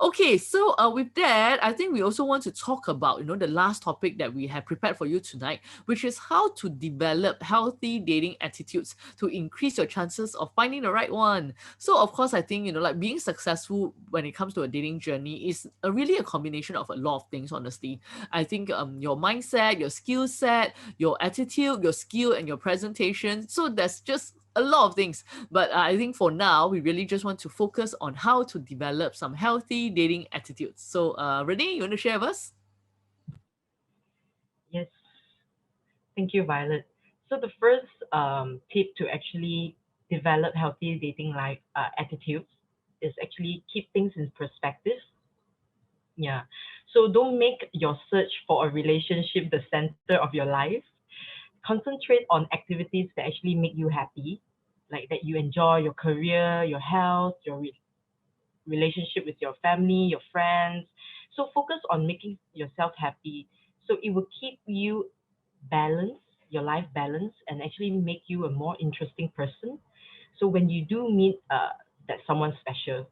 Okay, so with that, I think we also want to talk about the last topic that we have prepared for you tonight, which is how to develop healthy dating attitudes to increase your chances of finding the right one. So of course, I think like being successful when it comes to a dating journey is really a combination of a lot of things. Honestly, I think your mindset, your skill set, your attitude, your skill, and your presentation. So there's just a lot of things. But I think for now, we really just want to focus on how to develop some healthy dating attitudes. So Renee, you want to share with us? Yes, thank you, Violet. So the first tip to actually develop healthy dating life attitudes is actually keep things in perspective. Yeah. So don't make your search for a relationship the center of your life. Concentrate on activities that actually make you happy, like that you enjoy your career, your health, your relationship with your family, your friends. So focus on making yourself happy. So it will keep you balanced, your life balance, and actually make you a more interesting person. So when you do meet that someone special.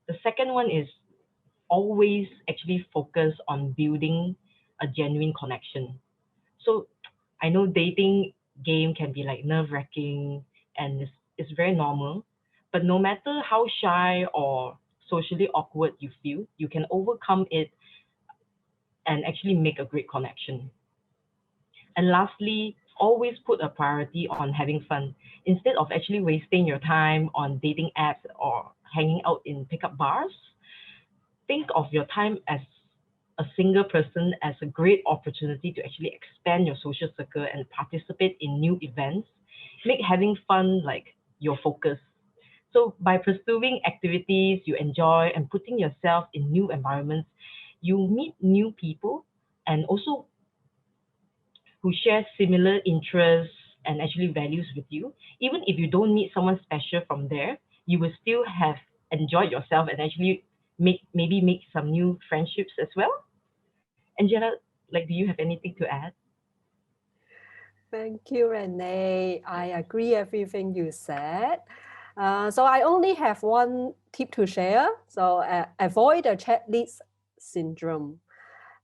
The second one is always actually focus on building a genuine connection. So I know dating game can be like nerve wracking and it's very normal, but no matter how shy or socially awkward you feel, you can overcome it and actually make a great connection. And lastly, always put a priority on having fun instead of actually wasting your time on dating apps or hanging out in pickup bars. Think of your time as a single person as a great opportunity to actually expand your social circle and participate in new events. Make having fun like your focus. So by pursuing activities you enjoy and putting yourself in new environments, you meet new people and also who share similar interests and actually values with you. Even if you don't meet someone special from there, you will still have enjoyed yourself and actually make some new friendships as well. Angela, like, do you have anything to add? Thank you, Renee. I agree everything you said. So I only have one tip to share. So avoid the checklist syndrome.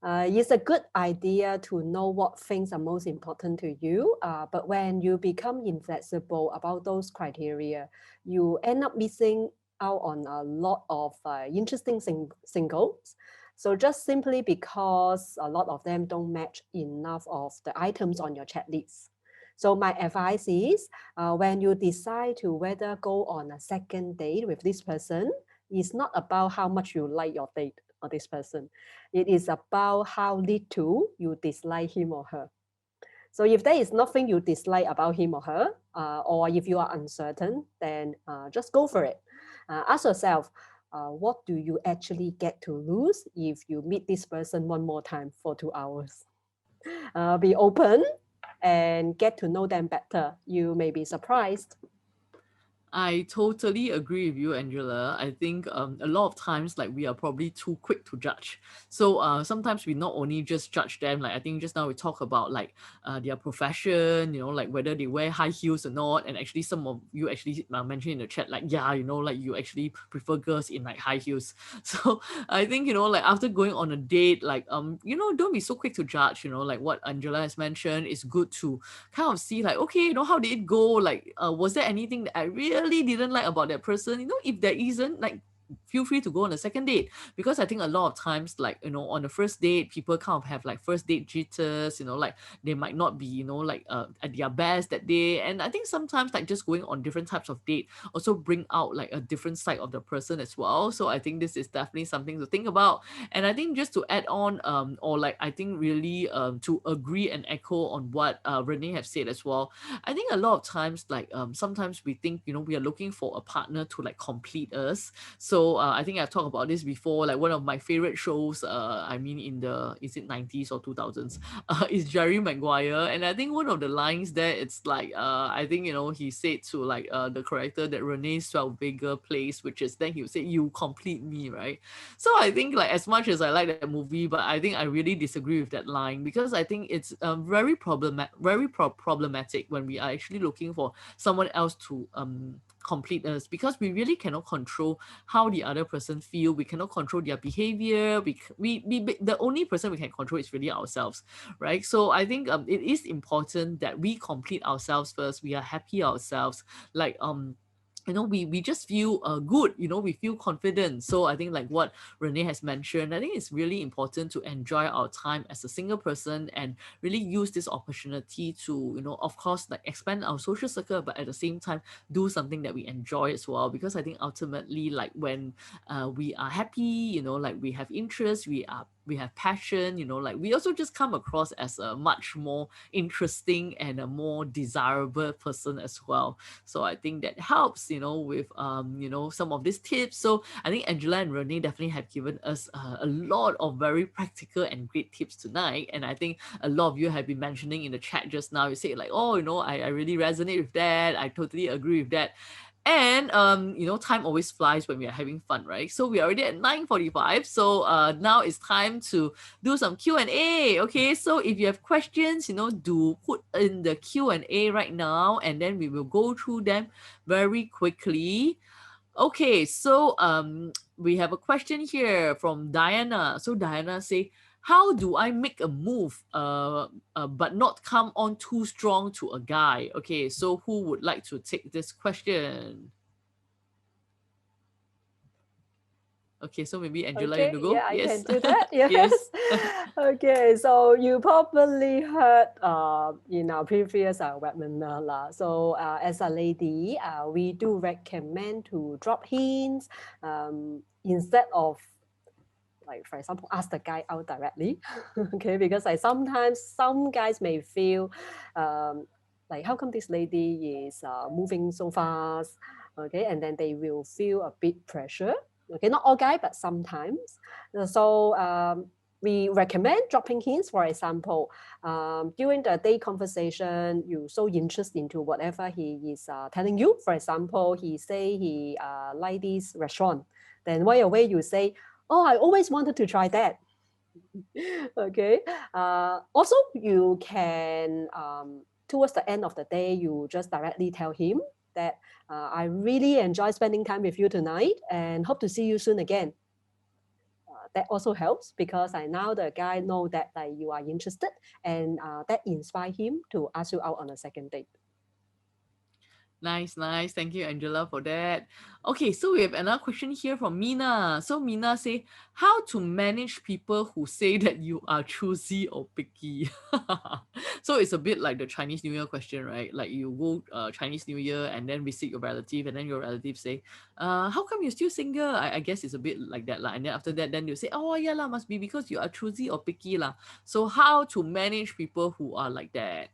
It's a good idea to know what things are most important to you, but when you become inflexible about those criteria, you end up missing out on a lot of interesting singles. So just simply because a lot of them don't match enough of the items on your checklist. So my advice is, when you decide to whether go on a second date with this person, it's not about how much you like your date or this person. It is about how little you dislike him or her. So if there is nothing you dislike about him or her, or if you are uncertain, then just go for it. Ask yourself, what do you actually get to lose if you meet this person one more time for 2 hours? Be open and get to know them better. You may be surprised. I totally agree with you, Angela. I think a lot of times like we are probably too quick to judge. So sometimes we not only just judge them, like I think just now we talk about like their profession, like whether they wear high heels or not. And actually some of you actually mentioned in the chat like, yeah, like you actually prefer girls in like high heels. So I think, like after going on a date, like don't be so quick to judge, like what Angela has mentioned. Is good to kind of see like, okay, how did it go? Like, was there anything that I really didn't like about that person? If there isn't, like, feel free to go on a second date, because I think a lot of times, like, on the first date, people kind of have like first date jitters, like they might not be, like at their best that day. And I think sometimes like just going on different types of date also bring out like a different side of the person as well. So I think this is definitely something to think about. And I think just to add on, or like I think really to agree and echo on what Renee have said as well. I think a lot of times, like sometimes we think, we are looking for a partner to like complete us. So I think I've talked about this before. Like one of my favorite shows, I mean in the, is it 90s or 2000s, is Jerry Maguire. And I think one of the lines there, it's like I think he said to like the character that Renee Zellweger plays, which is, then he would say, "You complete me," right? So I think like as much as I like that movie, but I think I really disagree with that line, because I think it's problematic when we are actually looking for someone else to complete us, because we really cannot control how the other person feel. We cannot control their behavior. The only person we can control is really ourselves, right? So I think it is important that we complete ourselves first. We are happy ourselves, like we just feel good, we feel confident. So I think like what Renee has mentioned, I think it's really important to enjoy our time as a single person, and really use this opportunity to, of course, like expand our social circle, but at the same time do something that we enjoy as well. Because I think ultimately, like when we are happy, like we have interest, we have passion, like we also just come across as a much more interesting and a more desirable person as well. So I think that helps, with some of these tips. So I think Angela and Renee definitely have given us a lot of very practical and great tips tonight. And I think a lot of you have been mentioning in the chat just now, you say like, oh, I really resonate with that. I totally agree with that. And time always flies when we are having fun, right? So we're already at 9:45. So now it's time to do some Q&A. Okay, so if you have questions, do put in the Q&A right now, and then we will go through them very quickly. Okay, so we have a question here from Diana. So Diana say, how do I make a move but not come on too strong to a guy? Okay, so who would like to take this question? Okay, so maybe Angela, you want Okay, to go? yeah, I can Yes. do that. Yes. Yes. Okay, so you probably heard in our previous webinar lah. So as a lady, we do recommend to drop hints instead of, like, for example, ask the guy out directly. Okay, because like sometimes some guys may feel like, how come this lady is moving so fast? Okay, and then they will feel a bit pressure. Okay, not all guys, but sometimes. So we recommend dropping hints. For example, during the day conversation, you so interested into whatever he is telling you. For example, he say he like this restaurant, then right away you say, "Oh, I always wanted to try that." Okay. Also, you can towards the end of the day, you just directly tell him that I really enjoy spending time with you tonight, and hope to see you soon again. That also helps, because I now the guy know that like you are interested, and that inspire him to ask you out on a second date. Nice. Thank you, Angela, for that. Okay, so we have another question here from Mina. So Mina say, how to manage people who say that you are choosy or picky? So it's a bit like the Chinese New Year question, right? Like you go Chinese New Year and then visit your relative, and then your relative say, how come you're still single? I guess it's a bit like that lah. And then after that, then you say, oh yeah lah, must be because you are choosy or picky lah. So how to manage people who are like that?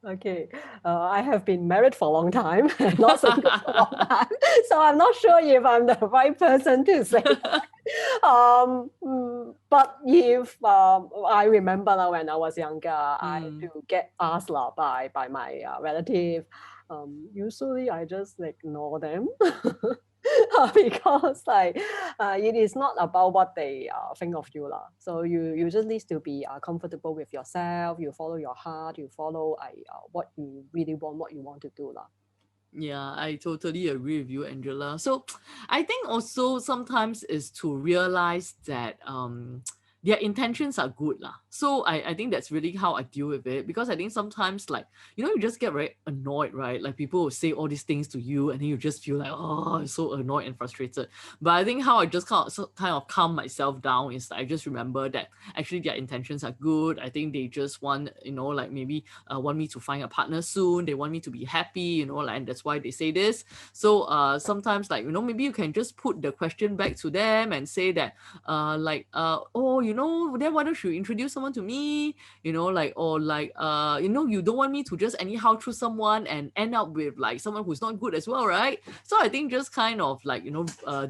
Okay, I have been married for a long time and not single for a long time, so I'm not sure if I'm the right person to say that. But if I remember now when I was younger, I Mm. do get asked by my relative. Usually I just ignore them because it is not about what they think of you lah. So you just need to be comfortable with yourself. You follow your heart. You follow what you really want, what you want to do lah. Yeah, I totally agree with you, Angela. So I think also sometimes is to realize that their intentions are good lah. So I think that's really how I deal with it, because I think sometimes, like, you just get very annoyed, right? Like people will say all these things to you and then you just feel like, oh, I'm so annoyed and frustrated. But I think how I just kind of calm myself down is I just remember that actually their intentions are good. I think they just want, like maybe want me to find a partner soon. They want me to be happy, like, and that's why they say this. So sometimes, like, maybe you can just put the question back to them and say that oh, then why don't you introduce someone to me, like, or like you don't want me to just anyhow choose someone and end up with like someone who's not good as well, right? So I think just kind of like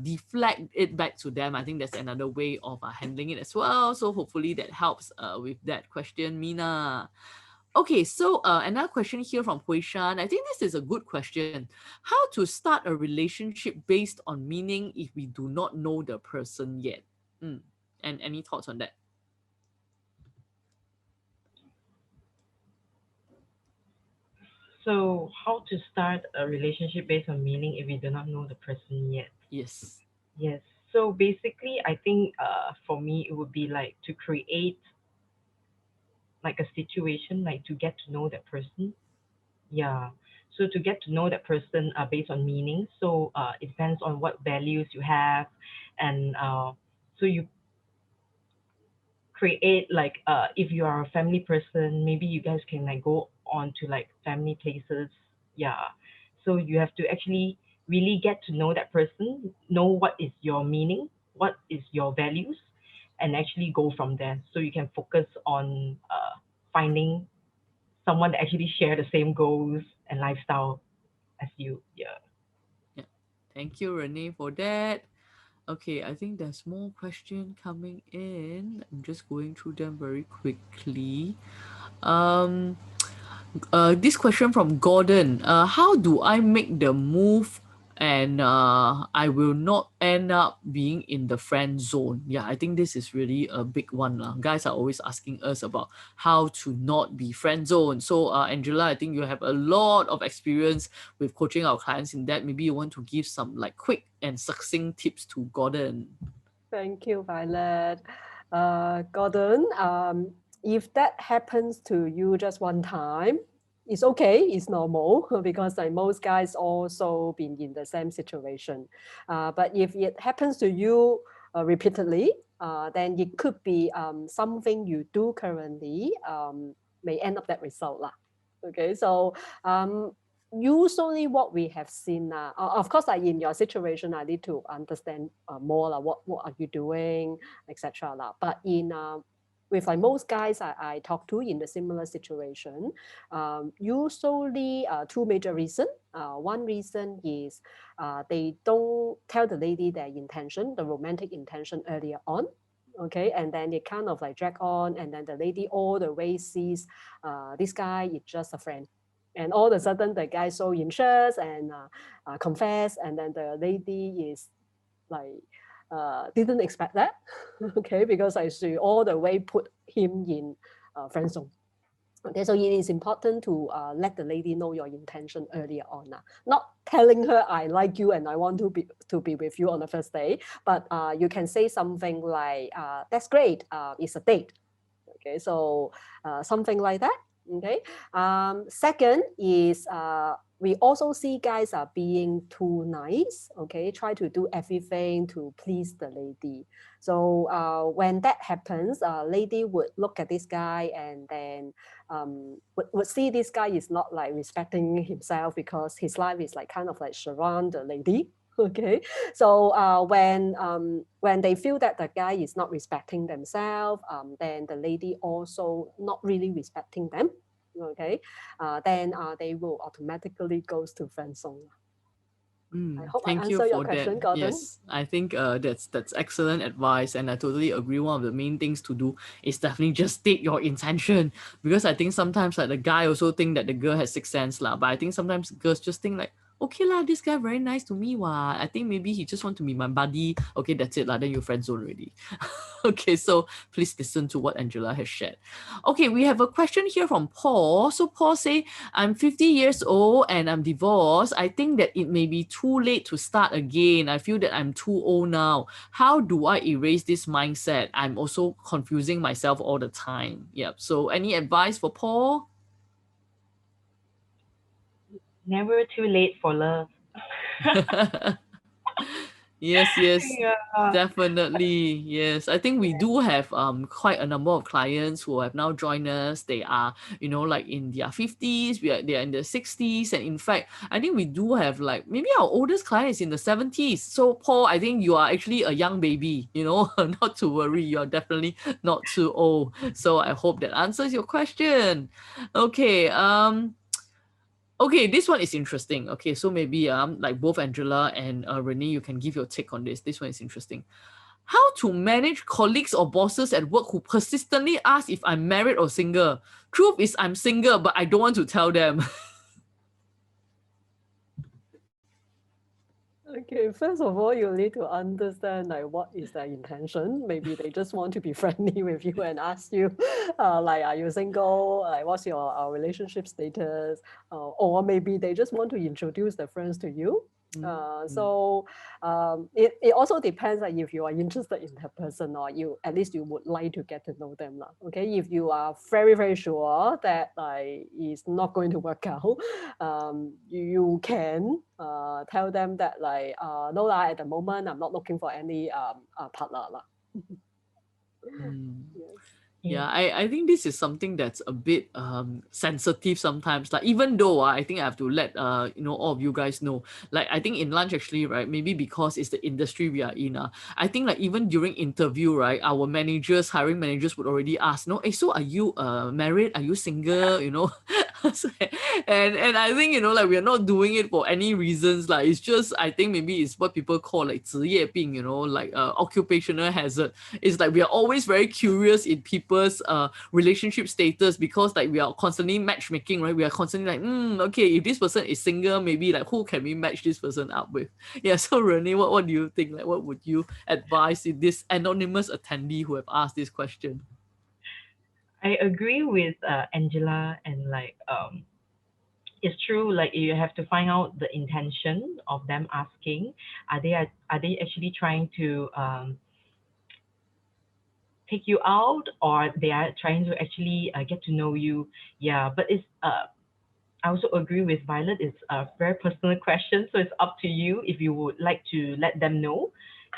deflect it back to them. I think that's another way of handling it as well. So hopefully that helps with that question, Mina. Okay, so another question here from Hui Shan. I think this is a good question. How to start a relationship based on meaning if we do not know the person yet? And any thoughts on that? So, how to start a relationship based on meaning if we do not know the person yet? Yes. Yes. So basically, I think for me it would be like to create like a situation, like to get to know that person. Yeah. So to get to know that person based on meaning. So it depends on what values you have, and so you create like if you are a family person, maybe you guys can like go on to like family places. Yeah. So you have to actually really get to know that person, know what is your meaning, what is your values, and actually go from there. So you can focus on finding someone that actually share the same goals and lifestyle as you. Yeah. Yeah. Thank you, Renee, for that. Okay, I think there's more question coming in. I'm just going through them very quickly. Um, this question from Gordon. How do I make the move and I will not end up being in the friend zone? Yeah, I think this is really a big one. Guys are always asking us about how to not be friend zone. So Angela, I think you have a lot of experience with coaching our clients in that. Maybe you want to give some like quick and succinct tips to Gordon. Thank you, Violet. Gordon, if that happens to you just one time, it's okay, it's normal because like most guys also been in the same situation. But if it happens to you repeatedly, then it could be something you do currently may end up that result lah. Okay, so usually what we have seen of course like in your situation I need to understand more like what are you doing, etc. But in with like most guys I talk to in the similar situation, usually two major reasons. One reason is they don't tell the lady their intention, the romantic intention earlier on. Okay, and then it kind of like drag on, and then the lady all the way sees this guy is just a friend, and all of a sudden the guy so interest and confess, and then the lady is like didn't expect that. Okay, because I see all the way put him in friend zone. Okay, so it is important to let the lady know your intention earlier on. Not telling her I like you and I want to be with you on the first day, but you can say something like, "That's great. It's a date." Okay, so something like that. Okay. Second is we also see guys are being too nice. Okay, try to do everything to please the lady. So when that happens, lady would look at this guy and then would see this guy is not like respecting himself because his life is like kind of like surround the lady. Okay, so when they feel that the guy is not respecting themselves, then the lady also not really respecting them. Okay, then they will automatically goes to friend zone. I hope I Thank you answer your for that. question, Gordon. Yes, I think that's excellent advice, and I totally agree. One of the main things to do is definitely just state your intention, because I think sometimes like the guy also think that the girl has sixth sense lah, but I think sometimes girls just think like, okay lah, this guy very nice to me, what? I think maybe he just want to be my buddy. Okay, that's it lah. Then you friend zone already. Okay, so please listen to what Angela has shared. Okay, we have a question here from Paul. So Paul say, I'm 50 years old and I'm divorced. I think that it may be too late to start again. I feel that I'm too old now. How do I erase this mindset? I'm also confusing myself all the time. Yep. So any advice for Paul? Never too late for love. Yes, Yeah. definitely. Yes. I think we do have quite a number of clients who have now joined us. They are, like in their 50s, they are in their 60s. And in fact, I think we do have like maybe our oldest client is in the 70s. So Paul, I think you are actually a young baby, not to worry. You're definitely not too old. So I hope that answers your question. Okay. Okay, this one is interesting. Okay, so maybe like both Angela and Renee, you can give your take on this. This one is interesting. How to manage colleagues or bosses at work who persistently ask if I'm married or single? Truth is I'm single, but I don't want to tell them. Okay, first of all, you need to understand like what is their intention. Maybe they just want to be friendly with you and ask you, like, are you single? Like, what's your relationship status? Or maybe they just want to introduce their friends to you. So it also depends like if you are interested in that person or you at least you would like to get to know them lah. Okay, if you are very very sure that like it's not going to work out, you can tell them that like no lah, at the moment I'm not looking for any partner lah. Yes. Yeah, I think this is something that's a bit sensitive sometimes. Like even though I think I have to let all of you guys know. Like I think in lunch actually, right? Maybe because it's the industry we are in. I think like even during interview, right, our managers, hiring managers would already ask, no, hey, so are you married? Are you single? And I think like we are not doing it for any reasons. Like it's just I think maybe it's what people call like 职业病, like occupational hazard. It's like we are always very curious in people's relationship status because like we are constantly matchmaking, right? We are constantly like, okay, if this person is single, maybe like who can we match this person up with? Yeah. So Renee, what do you think? Like, what would you advise in this anonymous attendee who have asked this question? I agree with Angela, and like it's true, like you have to find out the intention of them asking. Are they actually trying to take you out, or they are trying to actually get to know you? Yeah, but it's I also agree with Violet. It's a very personal question, so it's up to you if you would like to let them know.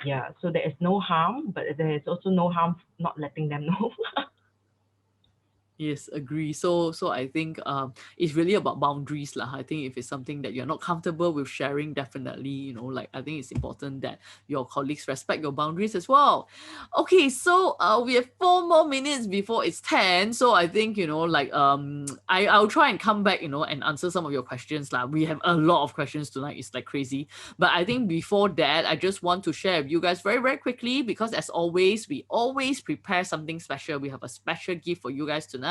Yeah, so there is no harm, but there is also no harm not letting them know. Yes, agree. So I think it's really about boundaries lah. I think if it's something that you're not comfortable with sharing, definitely, like I think it's important that your colleagues respect your boundaries as well. Okay, so we have 4 more minutes before it's 10. So I think, like I'll try and come back, and answer some of your questions lah. We have a lot of questions tonight. It's like crazy. But I think before that, I just want to share with you guys very, very quickly, because as always, we always prepare something special. We have a special gift for you guys tonight.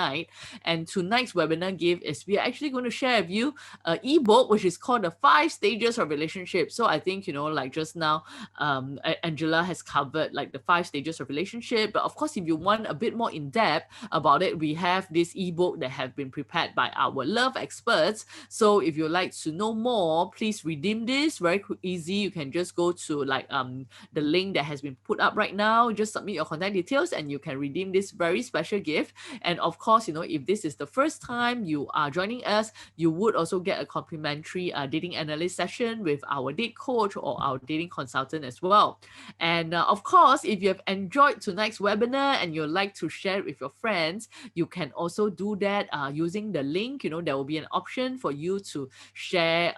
And tonight's webinar gift is we are actually going to share with you an ebook which is called the 5 Stages of Relationship. So I think, like just now, Angela has covered like the 5 stages of relationship. But of course, if you want a bit more in depth about it, we have this ebook that have been prepared by our love experts. So if you'd like to know more, please redeem this. Very easy. You can just go to like the link that has been put up right now. Just submit your contact details and you can redeem this very special gift. And of course, if this is the first time you are joining us, you would also get a complimentary dating analyst session with our date coach or our dating consultant as well. And of course, if you have enjoyed tonight's webinar and you'd like to share it with your friends, you can also do that using the link. There will be an option for you to share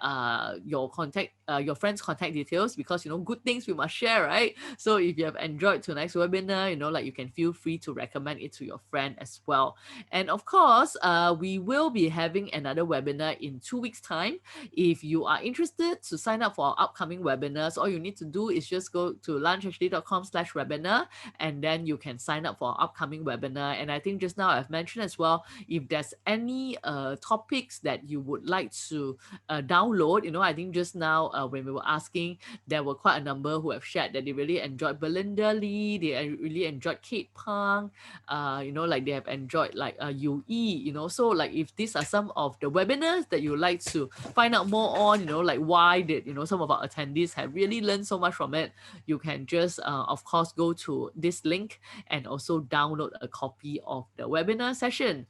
your friends' contact details, because good things we must share, right? So if you have enjoyed tonight's webinar, like you can feel free to recommend it to your friend as well. And of course, we will be having another webinar in 2 weeks' time. If you are interested to sign up for our upcoming webinars, all you need to do is just go to lunchhd.com/webinar, and then you can sign up for our upcoming webinar. And I think just now I've mentioned as well, if there's any topics that you would like to download, I think just now when we were asking, there were quite a number who have shared that they really enjoyed Belinda Lee, they really enjoyed Kate Pang, like they have enjoyed like UE, so like if these are some of the webinars that you would like to find out more on, like why did, some of our attendees have really learned so much from it, you can just, of course, go to this link and also download a copy of the webinar session.